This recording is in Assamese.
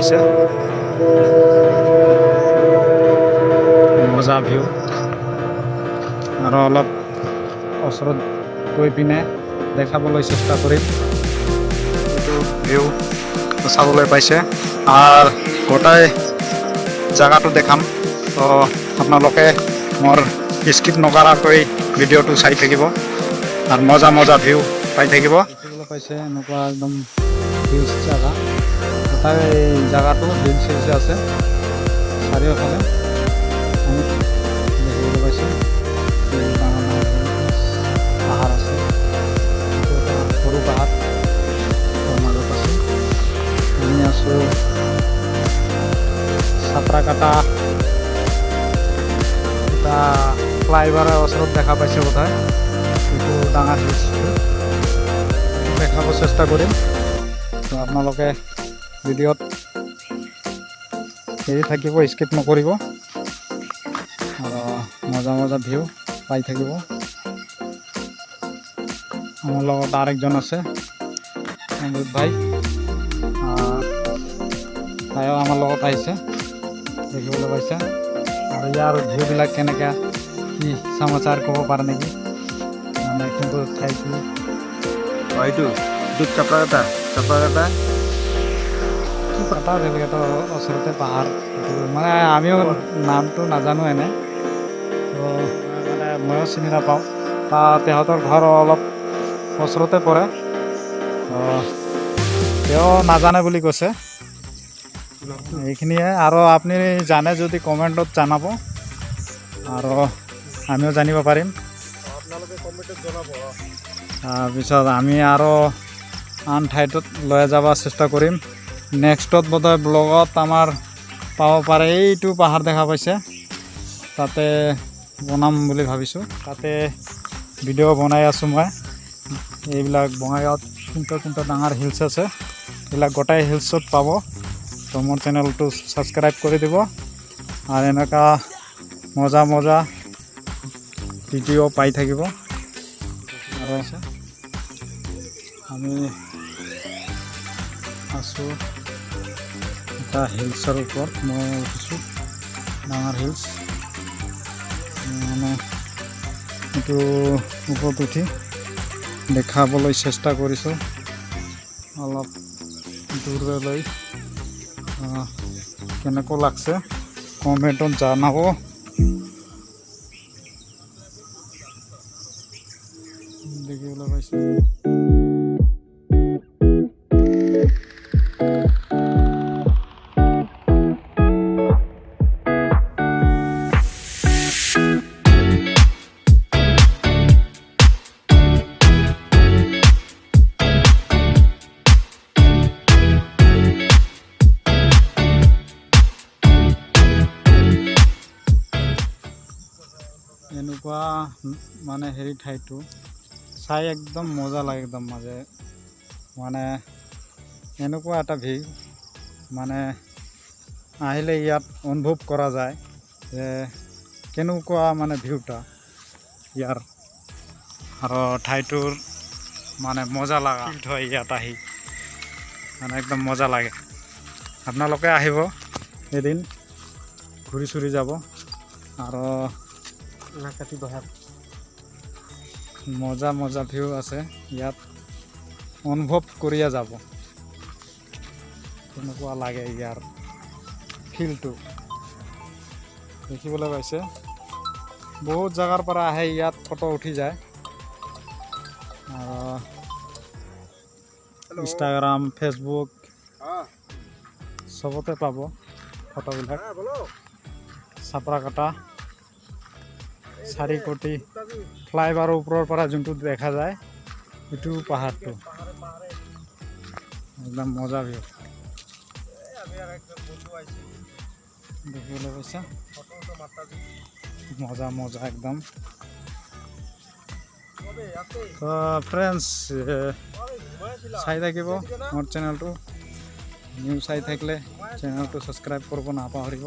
পাইছে মজা ভিউ আৰু অলপ ওচৰত গৈ পিনে দেখাবলৈ চেষ্টা কৰিম এইটো ভিউ চাবলৈ পাইছে আৰু গোটাই জায়গাটো দেখাম তো আপোনালোকে মোৰ স্কিপ নকৰাকৈ ভিডিঅ'টো চাই থাকিব আৰু মজা মজা ভিউ পাই থাকিব দেখিবলৈ পাইছে এনেকুৱা একদম হিলছ জাগা গোটাই জায়গাটো হিলছ হিলছ আছে চাৰিওফালে আমি দেখিবলৈ পাইছোঁ ডাঙৰ ডাঙৰ পাহাৰ আছে সৰু পাহাৰ মাজত আছে আমি আছোঁ সাঁতৰাগাটা এটা ফ্লাইঅভাৰৰ ওচৰত দেখা পাইছে বোধহয় এইটো ডাঙৰ হিলছটো দেখাব চেষ্টা কৰিম তো আপোনালোকে ভিডিঅ'ত হেৰি থাকিব স্কিপ নকৰিব আৰু মজা মজা ভিউ পাই থাকিব আমাৰ লগত আৰেকজন আছে অমৃত ভাই তাইও আমাৰ লগত আহিছে দেখিবলৈ পাইছে আৰু ইয়াৰ ভিউবিলাক কেনেকৈ কি সমাচাৰ ক'ব পাৰে নেকি মানে কোনটো ঠাইটো এইটো চাপৰাগাটা কি পাতা যেনেকৈ ওচৰতে পাহাৰ মানে আমিও নামটো নাজানো এনে তো মানে ময়ো চিনি নাপাওঁ তেহঁতৰ ঘৰ অলপ ওচৰতে পৰে তেওঁ নাজানে বুলি কৈছে এইখিনিয়ে আৰু আপুনি জানে যদি কমেণ্টত জনাব আৰু আমিও জানিব পাৰিম আপোনালোকে কমেণ্টত জনাব তাৰপিছত আমি আৰু আন ঠাইটোত লৈ যাব চেষ্টা কৰিম নেক্সটত বোধহয় ব্লগত আমাৰ পাব পাৰে এইটো পাহাৰ দেখা পাইছে তাতে বনাম বুলি ভাবিছোঁ তাতে ভিডিঅ' বনাই আছোঁ মই এইবিলাক বঙাইগাঁৱত কোনটা ডাঙৰ হিলছ আছে এইবিলাক গোটাই হিলছত পাব তো মোৰ চেনেলটো ছাবস্ক্ৰাইব কৰি দিব আৰু এনেকুৱা মজা মজা ভিডিঅ' পাই থাকিব আৰু আমি আছোঁ এটা হিলছৰ ওপৰত মই উঠিছোঁ ডাঙৰ হিলছ মানে এইটো ওপৰত উঠি দেখাবলৈ চেষ্টা কৰিছোঁ অলপ দূৰলৈ কেনেকুৱা লাগছে কমেণ্টত জনাব দেখিবলৈ পাইছোঁ এনেকুৱা মানে হেৰি ঠাইটো চাই একদম মজা লাগে একদম মাজে মানে এনেকুৱা এটা ভিউ মানে আহিলে ইয়াত অনুভৱ কৰা যায় যে কেনেকুৱা মানে ভিউটা ইয়াৰ আৰু ঠাইটোৰ মানে মজা লগা হয় ইয়াত আহি মানে একদম মজা লাগে আপোনালোকে আহিব এদিন ঘূৰি চুৰি যাব আৰু মজা মজা ভিউ আছে ইয়াত অনুভৱ কৰিয়ে যাব কেনেকুৱা লাগে ইয়াৰ ফিলটো দেখিবলৈ পাইছে বহুত জাগাৰ পৰা আহে ইয়াত ফটো উঠি যায় ইনষ্টাগ্ৰাম ফেচবুক চবতে পাব ফটোবিলাক সাঁতৰাগাটা 4 কোটি ফ্লাইঅভাৰৰ ওপৰৰ পৰা যোনটো দেখা যায় এইটো পাহাৰটো একদম মজা ভিউ দেখিবলৈ পাইছা মজা মজা একদম তো ফ্ৰেণ্ডছ চাই থাকিব মোৰ চেনেলটো নিউজ চাই থাকিলে চেনেলটো ছাবস্ক্ৰাইব কৰিব নাপাহৰিব